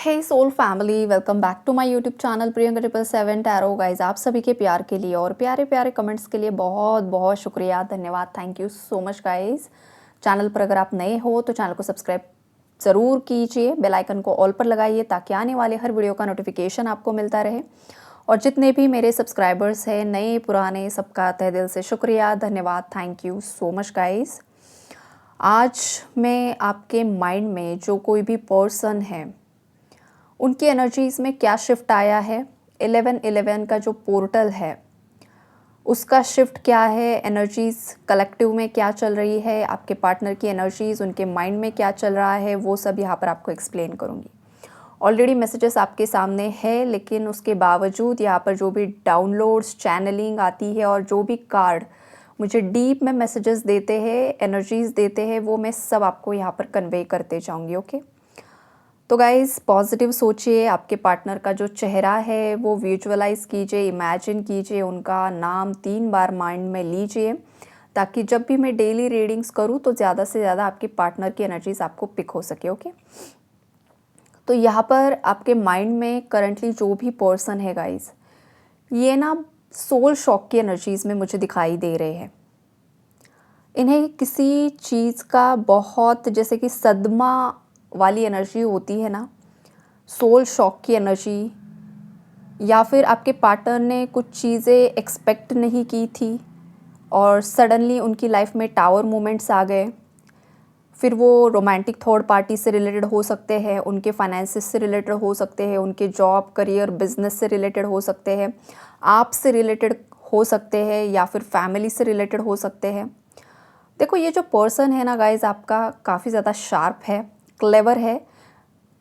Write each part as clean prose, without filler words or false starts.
Hey soul family, welcome back to my YouTube channel Priyanka 777 tarot. Guys, आप सभी के प्यार के लिए और प्यारे प्यारे कमेंट्स के लिए बहुत बहुत शुक्रिया, धन्यवाद। Thank you so much guys. Channel पर अगर आप नए हो तो चैनल को सब्सक्राइब ज़रूर कीजिए, बेल आइकन को ऑल पर लगाइए ताकि आने वाले हर वीडियो का नोटिफिकेशन आपको मिलता रहे। और जितने भी मेरे सब्सक्राइबर्स हैं, नए पुराने, सबका तहे दिल से शुक्रिया, धन्यवाद। Thank you so much guys. आज मैं आपके माइंड में जो कोई भी पर्सन है उनकी एनर्जीज़ में क्या शिफ्ट आया है, 1111 का जो पोर्टल है उसका शिफ्ट क्या है, एनर्जीज़ कलेक्टिव में क्या चल रही है, आपके पार्टनर की एनर्जीज़ उनके माइंड में क्या चल रहा है, वो सब यहाँ पर आपको एक्सप्लेन करूँगी। ऑलरेडी मैसेजेस आपके सामने है, लेकिन उसके बावजूद यहाँ पर जो भी डाउनलोड्स, चैनलिंग आती है और जो भी कार्ड मुझे डीप में मैसेजेस देते हैं, एनर्जीज़ देते हैं, वो मैं सब आपको यहाँ पर कन्वे करते जाऊँगी। ओके, तो गाइज़ पॉजिटिव सोचिए, आपके पार्टनर का जो चेहरा है वो विजुअलाइज कीजिए, इमेजिन कीजिए, उनका नाम 3 बार माइंड में लीजिए ताकि जब भी मैं डेली रीडिंग्स करूँ तो ज़्यादा से ज़्यादा आपके पार्टनर की एनर्जीज आपको पिक हो सके। ओके, तो यहाँ पर आपके माइंड में करंटली जो भी पर्सन है गाइज़, ये ना सोल शॉक की एनर्जीज़ में मुझे दिखाई दे रहे हैं। इन्हें किसी चीज़ का बहुत, जैसे कि सदमा वाली एनर्जी होती है ना, सोल शॉक की एनर्जी, या फिर आपके पार्टनर ने कुछ चीज़ें एक्सपेक्ट नहीं की थी और सडनली उनकी लाइफ में टावर मोमेंट्स आ गए। फिर वो रोमांटिक थर्ड पार्टी से रिलेटेड हो सकते हैं, उनके फाइनेंसिस से रिलेटेड हो सकते हैं, उनके जॉब, करियर, बिजनेस से रिलेटेड हो सकते हैं, आपसे रिलेटेड हो सकते हैं, या फिर फैमिली से रिलेटेड हो सकते हैं। देखो, ये जो पर्सन है ना गाइज, आपका काफ़ी ज़्यादा शार्प है, क्लेवर है।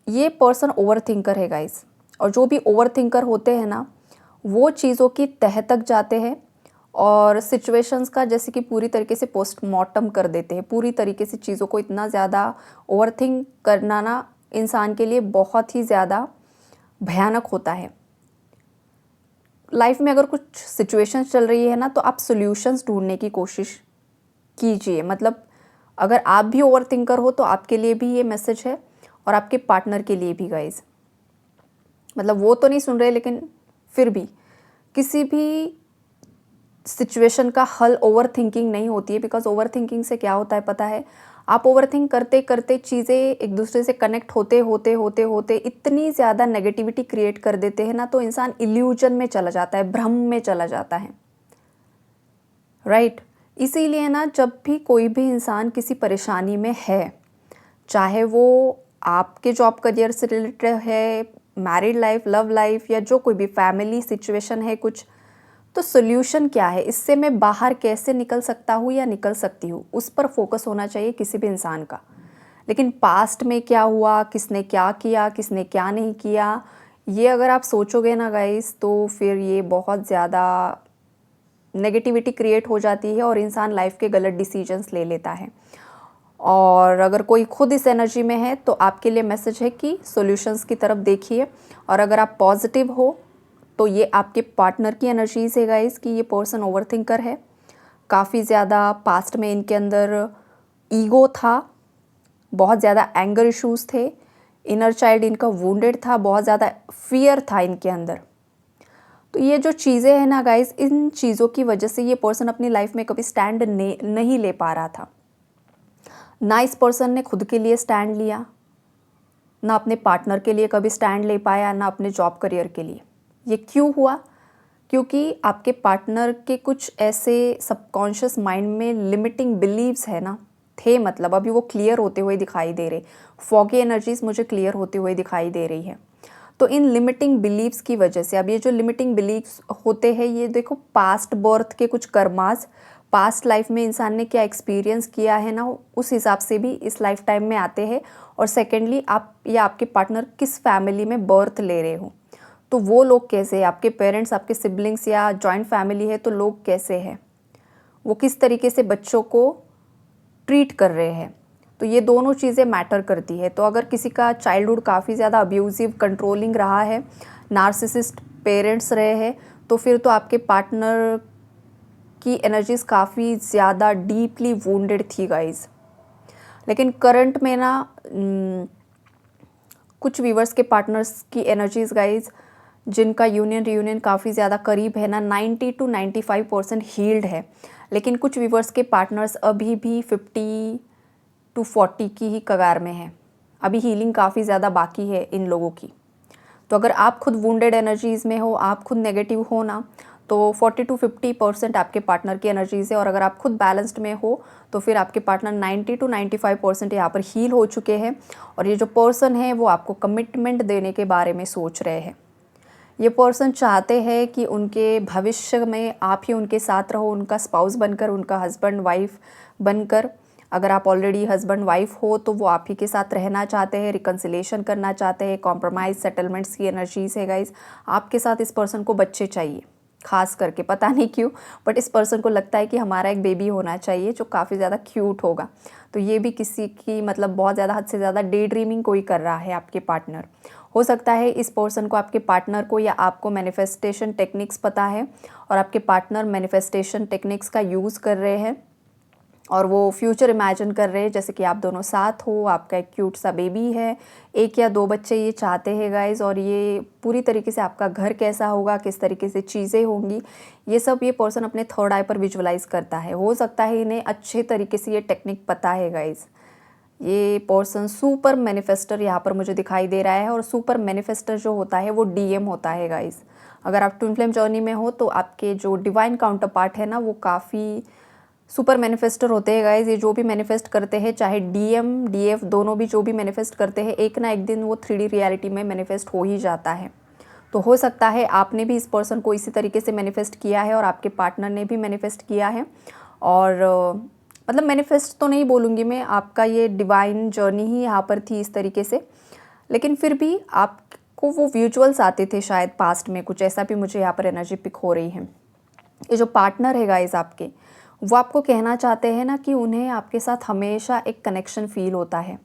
ये पर्सन ओवर थिंकर है गाइज, और जो भी ओवर थिंकर होते हैं ना, वो चीज़ों की तह तक जाते हैं और सिचुएशंस का जैसे कि पूरी तरीके से पोस्टमार्टम कर देते हैं। पूरी तरीके से चीज़ों को इतना ज़्यादा ओवर थिंक करना ना इंसान के लिए बहुत ही ज़्यादा भयानक होता है। लाइफ में अगर कुछ सिचुएशंस चल रही है ना, तो आप सॉल्यूशंस ढूंढने की कोशिश कीजिए। मतलब अगर आप भी ओवर थिंकर हो तो आपके लिए भी ये मैसेज है और आपके पार्टनर के लिए भी गाइज। मतलब वो तो नहीं सुन रहे, लेकिन फिर भी किसी भी सिचुएशन का हल ओवर थिंकिंग नहीं होती है। बिकॉज ओवर थिंकिंग से क्या होता है पता है, आप ओवर थिंक करते करते चीज़ें एक दूसरे से कनेक्ट होते होते होते होते इतनी ज़्यादा नेगेटिविटी क्रिएट कर देते हैं ना, तो इंसान इल्यूजन में चला जाता है, भ्रम में चला जाता है, राइट। इसीलिए ना, जब भी कोई भी इंसान किसी परेशानी में है, चाहे वो आपके जॉब करियर से रिलेटेड है, मैरिड लाइफ, लव लाइफ, या जो कोई भी फैमिली सिचुएशन है कुछ, तो सोल्यूशन क्या है, इससे मैं बाहर कैसे निकल सकता हूँ या निकल सकती हूँ, उस पर फोकस होना चाहिए किसी भी इंसान का। लेकिन पास्ट में क्या हुआ, किसने क्या किया, किसने क्या नहीं किया, ये अगर आप सोचोगे ना गाइस, तो फिर ये बहुत ज़्यादा नेगेटिविटी क्रिएट हो जाती है और इंसान लाइफ के गलत डिसीजंस ले लेता है। और अगर कोई खुद इस एनर्जी में है तो आपके लिए मैसेज है कि सॉल्यूशंस की तरफ देखिए। और अगर आप पॉजिटिव हो तो ये आपके पार्टनर की एनर्जीज है गाइस, कि ये पर्सन ओवरथिंकर है। काफ़ी ज़्यादा पास्ट में इनके अंदर ईगो था, बहुत ज़्यादा एंगर इश्यूज थे, इनर चाइल्ड इनका वुंडेड था, बहुत ज़्यादा फियर था इनके अंदर। तो ये जो चीज़ें हैं ना गाइस, इन चीज़ों की वजह से ये पर्सन अपनी लाइफ में कभी स्टैंड नहीं ले पा रहा था। ना इस पर्सन ने खुद के लिए स्टैंड लिया, ना अपने पार्टनर के लिए कभी स्टैंड ले पाया, ना अपने जॉब करियर के लिए। ये क्यों हुआ? क्योंकि आपके पार्टनर के कुछ ऐसे सबकॉन्शियस माइंड में लिमिटिंग बिलीव्स है ना, थे। मतलब अभी वो क्लियर होते हुए दिखाई दे रहे, फॉगी एनर्जीज मुझे क्लियर होते हुए दिखाई दे रही है। तो इन लिमिटिंग बिलीव्स की वजह से, अब ये जो लिमिटिंग बिलीव्स होते हैं, ये देखो पास्ट बर्थ के कुछ कर्मास, पास्ट लाइफ में इंसान ने क्या एक्सपीरियंस किया है ना, उस हिसाब से भी इस लाइफ टाइम में आते हैं। और सेकेंडली, आप या आपके पार्टनर किस फैमिली में बर्थ ले रहे हो, तो वो लोग कैसे हैं, आपके पेरेंट्स, आपके सिबलिंग्स, या जॉइंट फैमिली है तो लोग कैसे हैं, वो किस तरीके से बच्चों को ट्रीट कर रहे हैं, तो ये दोनों चीज़ें मैटर करती है। तो अगर किसी का चाइल्डहुड काफ़ी ज़्यादा अब्यूज़िव, कंट्रोलिंग रहा है, नार्सिसिस्ट पेरेंट्स रहे हैं, तो फिर तो आपके पार्टनर की एनर्जीज काफ़ी ज़्यादा डीपली वुंडेड थी गाइज। लेकिन करंट में ना कुछ व्यूवर्स के पार्टनर्स की एनर्जीज गाइज, जिनका यूनियन रियूनियन काफ़ी ज़्यादा करीब है ना, 90 to 95% हील्ड है। लेकिन कुछ व्यूवर्स के पार्टनर्स अभी भी 50 to 40 की ही कगार में है। अभी हीलिंग काफ़ी ज़्यादा बाकी है इन लोगों की। तो अगर आप खुद वुंडेड एनर्जीज़ में हो, आप खुद नेगेटिव हो ना, तो 40 to 50% आपके पार्टनर की एनर्जीज़ है। और अगर आप खुद बैलेंस्ड में हो तो फिर आपके पार्टनर 90 to 95% यहाँ पर हील हो चुके हैं। और ये जो पर्सन है वो आपको कमिटमेंट देने के बारे में सोच रहे हैं। ये पर्सन चाहते हैं कि उनके भविष्य में आप ही उनके साथ रहो, उनका स्पाउस बनकर, उनका हस्बैंड वाइफ बनकर। अगर आप ऑलरेडी हस्बैंड वाइफ हो तो वो आप ही के साथ रहना चाहते हैं, रिकन्सिलेशन करना चाहते हैं, कॉम्प्रोमाइज़ सेटलमेंट्स की एनर्जीज है गाइज। आपके साथ इस पर्सन को बच्चे चाहिए, खास करके पता नहीं क्यों, बट इस पर्सन को लगता है कि हमारा एक बेबी होना चाहिए जो काफ़ी ज़्यादा क्यूट होगा। तो ये भी किसी की मतलब बहुत ज़्यादा हद से ज़्यादा डे ड्रीमिंग कोई कर रहा है आपके पार्टनर। हो सकता है इस पर्सन को, आपके पार्टनर को या आपको मैनिफेस्टेशन टेक्निक्स पता है और आपके पार्टनर मैनिफेस्टेशन टेक्निक्स का यूज़ कर रहे हैं और वो फ्यूचर इमेजिन कर रहे हैं जैसे कि आप दोनों साथ हो, आपका एक क्यूट सा बेबी है, 1 या 2 बच्चे ये चाहते हैं गाइज। और ये पूरी तरीके से आपका घर कैसा होगा, किस तरीके से चीज़ें होंगी, ये सब ये पर्सन अपने थर्ड आई पर विजुअलाइज करता है। हो सकता है इन्हें अच्छे तरीके से ये टेक्निक पता है गाइज। ये पर्सन सुपर मैनिफेस्टर यहाँ पर मुझे दिखाई दे रहा है। और सुपर मैनिफेस्टर जो होता है वो डीएम होता है गाइज। अगर आप ट्विन फ्लेम जर्नी में हो तो आपके जो डिवाइन काउंटर पार्ट है ना, वो काफ़ी सुपर मैनिफेस्टर होते हैं गाइज। ये जो भी मैनिफेस्ट करते हैं, चाहे डीएम डीएफ दोनों भी जो भी मैनिफेस्ट करते हैं, एक ना एक दिन वो 3D रियलिटी में मैनिफेस्ट हो ही जाता है। तो हो सकता है आपने भी इस पर्सन को इसी तरीके से मैनिफेस्ट किया है और आपके पार्टनर ने भी मैनिफेस्ट किया है। और मतलब मैनिफेस्ट तो नहीं बोलूँगी मैं, आपका ये डिवाइन जर्नी ही यहाँ पर थी इस तरीके से। लेकिन फिर भी आपको वो विजुअल्स आते थे शायद पास्ट में, कुछ ऐसा भी मुझे यहाँ पर एनर्जी पिक हो रही है। ये जो पार्टनर है गाइज आपके, वो आपको कहना चाहते हैं ना कि उन्हें आपके साथ हमेशा एक कनेक्शन फील होता है।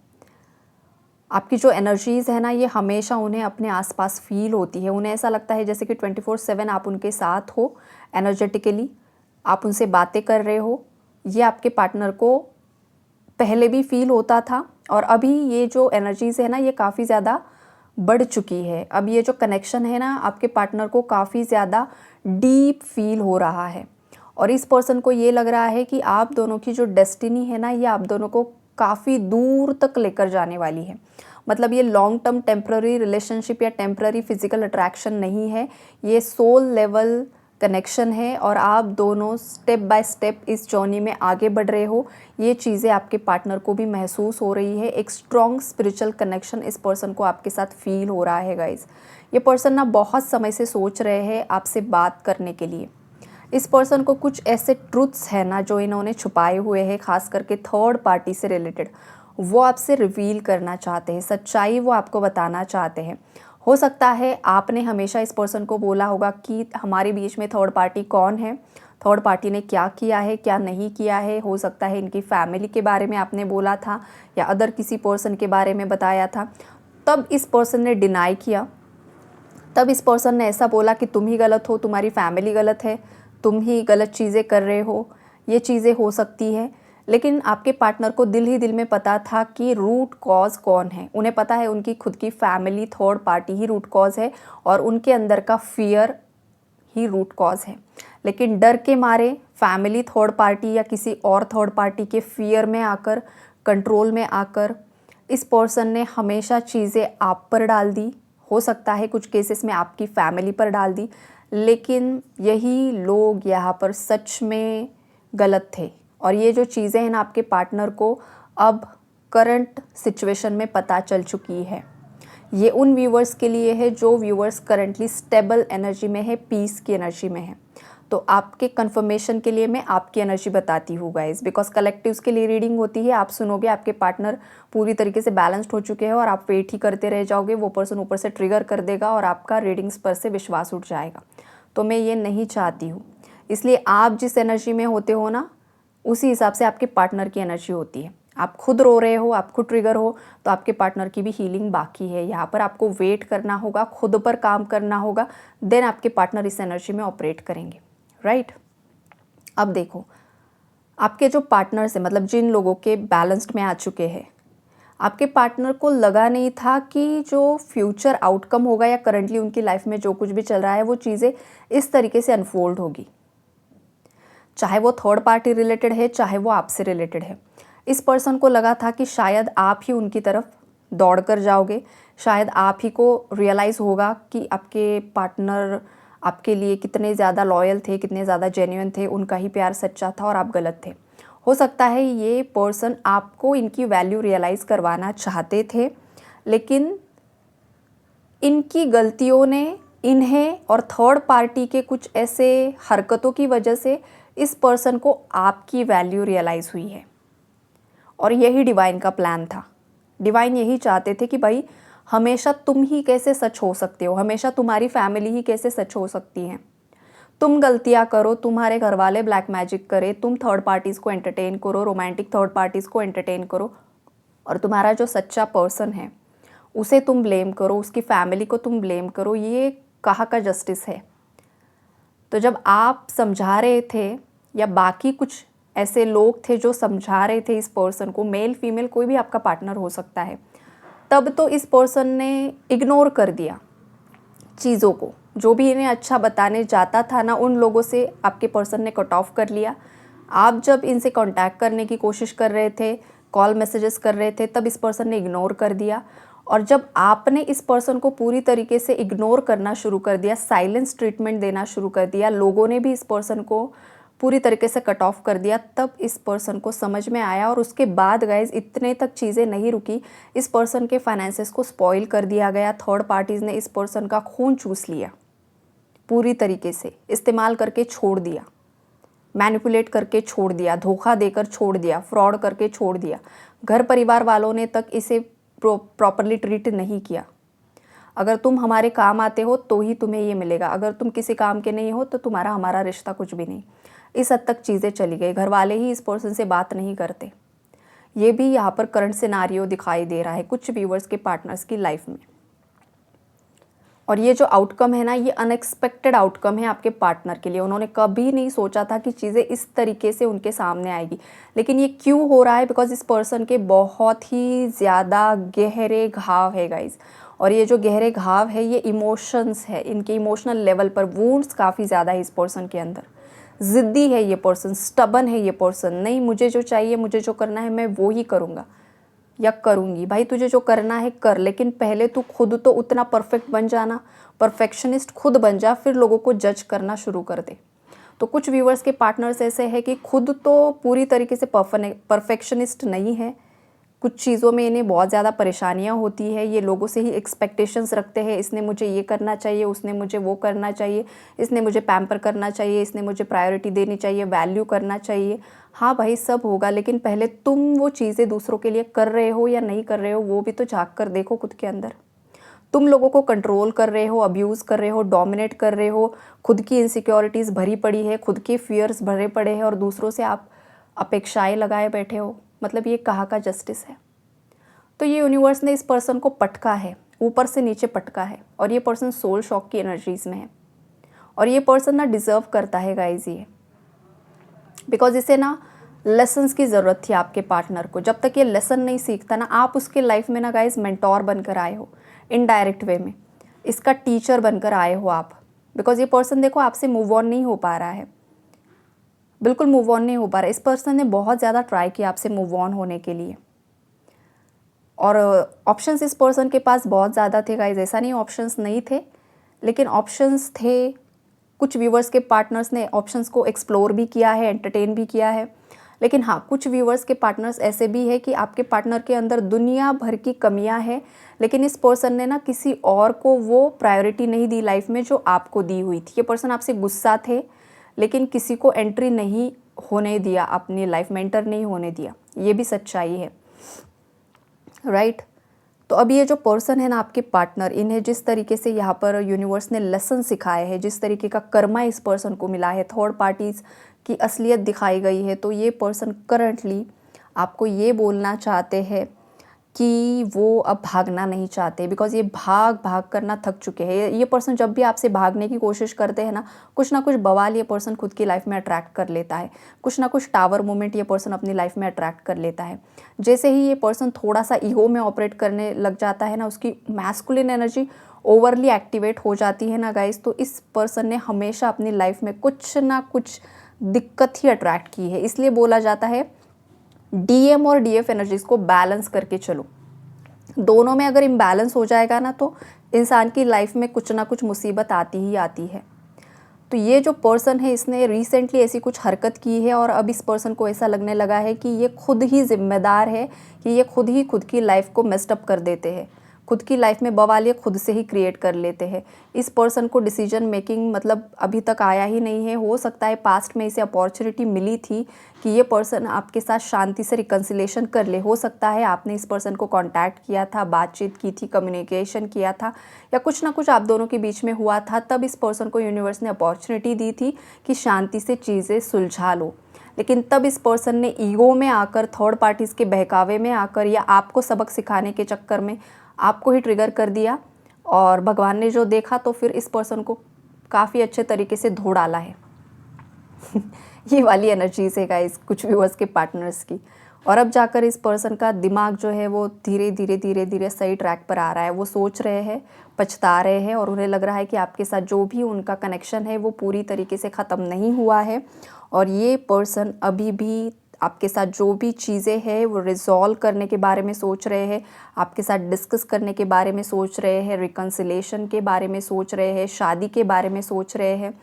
आपकी जो एनर्जीज़ है ना, ये हमेशा उन्हें अपने आसपास फील होती है। उन्हें ऐसा लगता है जैसे कि 24/7 आप उनके साथ हो, एनर्जेटिकली आप उनसे बातें कर रहे हो। ये आपके पार्टनर को पहले भी फील होता था और अभी ये जो एनर्जीज़ है ना, ये काफ़ी ज़्यादा बढ़ चुकी है। अब ये जो कनेक्शन है ना, आपके पार्टनर को काफ़ी ज़्यादा डीप फील हो रहा है। और इस पर्सन को ये लग रहा है कि आप दोनों की जो डेस्टिनी है ना, ये आप दोनों को काफ़ी दूर तक लेकर जाने वाली है। मतलब ये लॉन्ग टर्म टेम्प्ररी रिलेशनशिप या टेम्प्ररी फिजिकल अट्रैक्शन नहीं है, ये सोल लेवल कनेक्शन है और आप दोनों स्टेप बाय स्टेप इस जर्नी में आगे बढ़ रहे हो। ये चीज़ें आपके पार्टनर को भी महसूस हो रही है। एक स्ट्रॉन्ग स्पिरिचुअल कनेक्शन इस पर्सन को आपके साथ फील हो रहा है गाइज। ये पर्सन ना बहुत समय से सोच रहे हैं आपसे बात करने के लिए। इस पर्सन को कुछ ऐसे ट्रुथ्स हैं ना जो इन्होंने छुपाए हुए हैं, खास करके थर्ड पार्टी से रिलेटेड, वो आपसे रिवील करना चाहते हैं, सच्चाई वो आपको बताना चाहते हैं। हो सकता है आपने हमेशा इस पर्सन को बोला होगा कि हमारे बीच में थर्ड पार्टी कौन है, थर्ड पार्टी ने क्या किया है, क्या नहीं किया है। हो सकता है इनकी फैमिली के बारे में आपने बोला था या अदर किसी पर्सन के बारे में बताया था, तब इस पर्सन ने डिनाई किया। तब इस पर्सन ने ऐसा बोला कि तुम ही गलत हो, तुम्हारी फैमिली गलत है, तुम ही गलत चीज़ें कर रहे हो, ये चीज़ें हो सकती है। लेकिन आपके पार्टनर को दिल ही दिल में पता था कि रूट कॉज कौन है। उन्हें पता है उनकी खुद की फैमिली थर्ड पार्टी ही रूट कॉज है और उनके अंदर का फियर ही रूट कॉज है। लेकिन डर के मारे फैमिली थर्ड पार्टी या किसी और थर्ड पार्टी के फियर में आकर, कंट्रोल में आकर इस पर्सन ने हमेशा चीज़ें आप पर डाल दी। हो सकता है कुछ केसेस में आपकी फैमिली पर डाल दी, लेकिन यही लोग यहाँ पर सच में गलत थे। और ये जो चीज़ें हैं ना, आपके पार्टनर को अब करंट सिचुएशन में पता चल चुकी है। ये उन व्यूवर्स के लिए है जो व्यूवर्स करंटली स्टेबल एनर्जी में है, पीस की एनर्जी में है। तो आपके कंफर्मेशन के लिए मैं आपकी एनर्जी बताती हूँ गाइज, बिकॉज कलेक्टिव्स के लिए रीडिंग होती है। आप सुनोगे आपके पार्टनर पूरी तरीके से बैलेंस्ड हो चुके हैं और आप वेट ही करते रह जाओगे, वो पर्सन ऊपर से ट्रिगर कर देगा और आपका रीडिंग्स पर से विश्वास उठ जाएगा। तो मैं ये नहीं चाहती हूँ, इसलिए आप जिस एनर्जी में होते हो ना, उसी हिसाब से आपके पार्टनर की एनर्जी होती है। आप खुद रो रहे हो, आप खुद ट्रिगर हो, तो आपके पार्टनर की भी हीलिंग बाकी है। यहाँ पर आपको वेट करना होगा, खुद पर काम करना होगा, देन आपके पार्टनर इस एनर्जी में ऑपरेट करेंगे, राइट। अब देखो, आपके जो पार्टनर्स हैं, मतलब जिन लोगों के बैलेंस्ड में आ चुके हैं, आपके पार्टनर को लगा नहीं था कि जो फ्यूचर आउटकम होगा या करंटली उनकी लाइफ में जो कुछ भी चल रहा है वो चीज़ें इस तरीके से अनफोल्ड होगी, चाहे वो थर्ड पार्टी रिलेटेड है, चाहे वो आपसे रिलेटेड है। इस पर्सन को लगा था कि शायद आप ही उनकी तरफ दौड़ कर जाओगे, शायद आप ही को रियलाइज़ होगा कि आपके पार्टनर आपके लिए कितने ज़्यादा लॉयल थे, कितने ज़्यादा जेन्युइन थे, उनका ही प्यार सच्चा था और आप गलत थे। हो सकता है ये पर्सन आपको इनकी वैल्यू रियलाइज़ करवाना चाहते थे, लेकिन इनकी गलतियों ने इन्हें और थर्ड पार्टी के कुछ ऐसे हरकतों की वजह से इस पर्सन को आपकी वैल्यू रियलाइज़ हुई है। और यही डिवाइन का प्लान था। डिवाइन यही चाहते थे कि भाई हमेशा तुम ही कैसे सच हो सकते हो, हमेशा तुम्हारी फैमिली ही कैसे सच हो सकती हैं। तुम गलतियाँ करो, तुम्हारे घर वाले ब्लैक मैजिक करें, तुम थर्ड पार्टीज़ को एंटरटेन करो, रोमांटिक थर्ड पार्टीज़ को एंटरटेन करो, और तुम्हारा जो सच्चा पर्सन है उसे तुम ब्लेम करो, उसकी फैमिली को तुम ब्लेम करो। ये कहाँ का जस्टिस है? तो जब आप समझा रहे थे या बाकी कुछ ऐसे लोग थे जो समझा रहे थे इस पर्सन को, मेल फीमेल कोई भी आपका पार्टनर हो सकता है, तब तो इस पर्सन ने इग्नोर कर दिया चीज़ों को। जो भी इन्हें अच्छा बताने जाता था ना, उन लोगों से आपके पर्सन ने कट ऑफ कर लिया। आप जब इनसे कांटेक्ट करने की कोशिश कर रहे थे, कॉल मैसेजेस कर रहे थे, तब इस पर्सन ने इग्नोर कर दिया। और जब आपने इस पर्सन को पूरी तरीके से इग्नोर करना शुरू कर दिया, साइलेंस ट्रीटमेंट देना शुरू कर दिया, लोगों ने भी इस पर्सन को पूरी तरीके से कट ऑफ कर दिया, तब इस पर्सन को समझ में आया। और उसके बाद गाइज इतने तक चीज़ें नहीं रुकी, इस पर्सन के फाइनेंसेस को स्पॉइल कर दिया गया। थर्ड पार्टीज़ ने इस पर्सन का खून चूस लिया, पूरी तरीके से इस्तेमाल करके छोड़ दिया, मैनिपुलेट करके छोड़ दिया, धोखा देकर छोड़ दिया, फ्रॉड करके छोड़ दिया। घर परिवार वालों ने तक इसे प्रॉपरली ट्रीट नहीं किया। अगर तुम हमारे काम आते हो तो ही तुम्हें ये मिलेगा, अगर तुम किसी काम के नहीं हो तो तुम्हारा हमारा रिश्ता कुछ भी नहीं। इस हद तक चीज़ें चली गई। घर वाले ही इस पर्सन से बात नहीं करते। ये भी यहाँ पर करंट सिनारियो दिखाई दे रहा है कुछ व्यूवर्स के पार्टनर्स की लाइफ में। और ये जो आउटकम है ना, ये अनएक्सपेक्टेड आउटकम है आपके पार्टनर के लिए। उन्होंने कभी नहीं सोचा था कि चीज़ें इस तरीके से उनके सामने आएगी। लेकिन ये क्यों हो रहा है? बिकॉज इस पर्सन के बहुत ही ज़्यादा गहरे घाव है गाइज। और ये जो गहरे घाव है ये इमोशंस है, इनके इमोशनल लेवल पर वुंड्स काफ़ी ज़्यादा है इस पर्सन के अंदर। ज़िद्दी है ये पर्सन, स्टबन है ये पर्सन। नहीं, मुझे जो चाहिए, मुझे जो करना है, मैं वो ही करूँगा या करूँगी। भाई तुझे जो करना है कर, लेकिन पहले तू खुद तो उतना परफेक्ट बन जाना, परफेक्शनिस्ट खुद बन जा, फिर लोगों को जज करना शुरू कर दे। तो कुछ व्यूवर्स के पार्टनर्स ऐसे हैं कि खुद तो पूरी तरीके से परफेक्शनिस्ट नहीं है, कुछ चीज़ों में इन्हें बहुत ज़्यादा परेशानियां होती है। ये लोगों से ही एक्सपेक्टेशंस रखते हैं, इसने मुझे ये करना चाहिए, उसने मुझे वो करना चाहिए, इसने मुझे पैम्पर करना चाहिए, इसने मुझे प्रायोरिटी देनी चाहिए, वैल्यू करना चाहिए। हाँ भाई सब होगा, लेकिन पहले तुम वो चीज़ें दूसरों के लिए कर रहे हो या नहीं कर रहे हो, वो भी तो झाँक कर देखो खुद के अंदर। तुम लोगों को कंट्रोल कर रहे हो, अब्यूज़ कर रहे हो, डोमिनेट कर रहे हो, खुद की इनसिक्योरिटीज़ भरी पड़ी है, खुद के फियर्स भरे पड़े हैं, और दूसरों से आप अपेक्षाएं लगाए बैठे हो। मतलब ये कहाँ का जस्टिस है? तो ये यूनिवर्स ने इस पर्सन को पटका है, ऊपर से नीचे पटका है, और ये पर्सन सोल शॉक की एनर्जीज में है। और ये पर्सन ना डिज़र्व करता है गाइज ये, बिकॉज इसे ना लेसन्स की ज़रूरत थी आपके पार्टनर को। जब तक ये लेसन नहीं सीखता ना, आप उसके लाइफ में ना गाइज मेंटोर बनकर आए हो, इनडायरेक्ट वे में इसका टीचर बनकर आए हो आप। बिकॉज ये पर्सन देखो आपसे मूव ऑन नहीं हो पा रहा है, बिल्कुल मूव ऑन नहीं हो पा रहा है। इस पर्सन ने बहुत ज़्यादा ट्राई किया आपसे मूव ऑन होने के लिए, और ऑप्शंस इस पर्सन के पास बहुत ज़्यादा थे गाइज। ऐसा नहीं ऑप्शंस नहीं थे, लेकिन ऑप्शंस थे। कुछ व्यूवर्स के पार्टनर्स ने ऑप्शंस को एक्सप्लोर भी किया है, एंटरटेन भी किया है। लेकिन हाँ, कुछ व्यूवर्स के पार्टनर्स ऐसे भी है कि आपके पार्टनर के अंदर दुनिया भर की कमियां हैं, लेकिन इस पर्सन ने ना किसी और को वो प्रायोरिटी नहीं दी लाइफ में जो आपको दी हुई थी। ये पर्सन आपसे गुस्सा थे, लेकिन किसी को एंट्री नहीं होने दिया अपनी लाइफ में, एंटर नहीं होने दिया। ये भी सच्चाई है, राइट। तो अब ये जो पर्सन है ना आपके पार्टनर, इन्हें जिस तरीके से यहाँ पर यूनिवर्स ने लेसन सिखाए है, जिस तरीके का कर्मा इस पर्सन को मिला है, थर्ड पार्टीज़ की असलियत दिखाई गई है, तो ये पर्सन करंटली आपको ये बोलना चाहते हैं कि वो अब भागना नहीं चाहते, बिकॉज़ ये भाग भाग कर ना थक चुके हैं। ये पर्सन जब भी आपसे भागने की कोशिश करते हैं ना कुछ बवाल ये पर्सन खुद की लाइफ में अट्रैक्ट कर लेता है। कुछ ना कुछ टावर मोमेंट ये पर्सन अपनी लाइफ में अट्रैक्ट कर लेता है। जैसे ही ये पर्सन थोड़ा सा ईगो में ऑपरेट करने लग जाता है ना, उसकी मैस्कुलिन एनर्जी ओवरली एक्टिवेट हो जाती है ना गाइस, तो इस पर्सन ने हमेशा अपनी लाइफ में कुछ ना कुछ दिक्कत ही अट्रैक्ट की है। इसलिए बोला जाता है डीएम और डीएफ एनर्जीज को बैलेंस करके चलो। दोनों में अगर इम्बैलेंस हो जाएगा ना, तो इंसान की लाइफ में कुछ ना कुछ मुसीबत आती ही आती है। तो ये जो पर्सन है, इसने रिसेंटली ऐसी कुछ हरकत की है और अब इस पर्सन को ऐसा लगने लगा है कि ये खुद ही जिम्मेदार है, कि ये खुद ही खुद की लाइफ को मेस्टअप कर देते हैं। खुद की लाइफ में बवाल ये खुद से ही क्रिएट कर लेते हैं। इस पर्सन को डिसीजन मेकिंग मतलब अभी तक आया ही नहीं है। हो सकता है पास्ट में इसे अपॉर्चुनिटी मिली थी कि ये पर्सन आपके साथ शांति से रिकन्सिलेशन कर ले। हो सकता है आपने इस पर्सन को कांटेक्ट किया था, बातचीत की थी, कम्युनिकेशन किया था, या कुछ ना कुछ आप दोनों के बीच में हुआ था। तब इस पर्सन को यूनिवर्स ने अपॉर्चुनिटी दी थी कि शांति से चीज़ें सुलझा लो। लेकिन तब इस पर्सन ने ईगो में आकर, थर्ड पार्टीज़ के बहकावे में आकर, या आपको सबक सिखाने के चक्कर में आपको ही ट्रिगर कर दिया, और भगवान ने जो देखा तो फिर इस पर्सन को काफ़ी अच्छे तरीके से धो डाला है। ये वाली एनर्जीज है गाइस कुछ व्यूअर्स के पार्टनर्स की। और अब जाकर इस पर्सन का दिमाग जो है वो धीरे धीरे सही ट्रैक पर आ रहा है। वो सोच रहे हैं, पछता रहे हैं, और उन्हें लग रहा है कि आपके साथ जो भी उनका कनेक्शन है वो पूरी तरीके से ख़त्म नहीं हुआ है। और ये पर्सन अभी भी आपके साथ जो भी चीज़ें हैं वो रिजॉल्व करने के बारे में सोच रहे हैं, आपके साथ डिस्कस करने के बारे में सोच रहे हैं, रिकन्सिलेशन के बारे में सोच रहे हैं, शादी के बारे में सोच रहे हैं।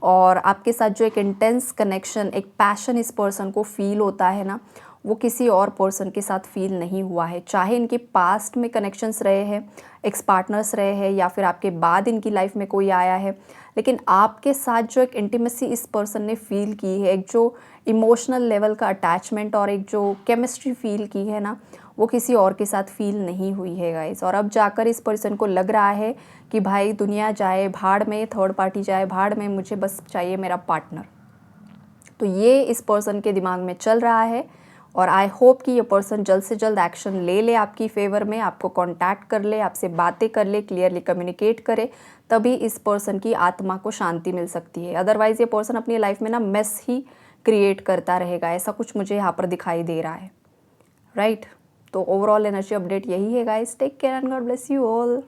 और आपके साथ जो एक इंटेंस कनेक्शन, एक पैशन इस पर्सन को फील होता है ना, वो किसी और पर्सन के साथ फील नहीं हुआ है। चाहे इनके पास्ट में कनेक्शंस रहे हैं, एक्स पार्टनर्स रहे हैं, या फिर आपके बाद इनकी लाइफ में कोई आया है, लेकिन आपके साथ जो एक इंटीमेसी इस पर्सन ने फील की है, एक जो इमोशनल लेवल का अटैचमेंट और एक जो केमिस्ट्री फील की है ना, वो किसी और के साथ फील नहीं हुई है गाइस। और अब जाकर इस पर्सन को लग रहा है कि भाई दुनिया जाए भाड़ में, थर्ड पार्टी जाए भाड़ में, मुझे बस चाहिए मेरा पार्टनर। तो ये इस पर्सन के दिमाग में चल रहा है। और आई होप कि ये पर्सन जल्द से जल्द एक्शन ले ले आपकी फेवर में, आपको कांटेक्ट कर ले, आपसे बातें कर ले, क्लियरली कम्युनिकेट करे, तभी इस पर्सन की आत्मा को शांति मिल सकती है। अदरवाइज़ ये पर्सन अपनी लाइफ में ना मेस ही क्रिएट करता रहेगा, ऐसा कुछ मुझे यहाँ पर दिखाई दे रहा है, राइट। तो ओवरऑल एनर्जी अपडेट यही है guys. Take care and God bless you all.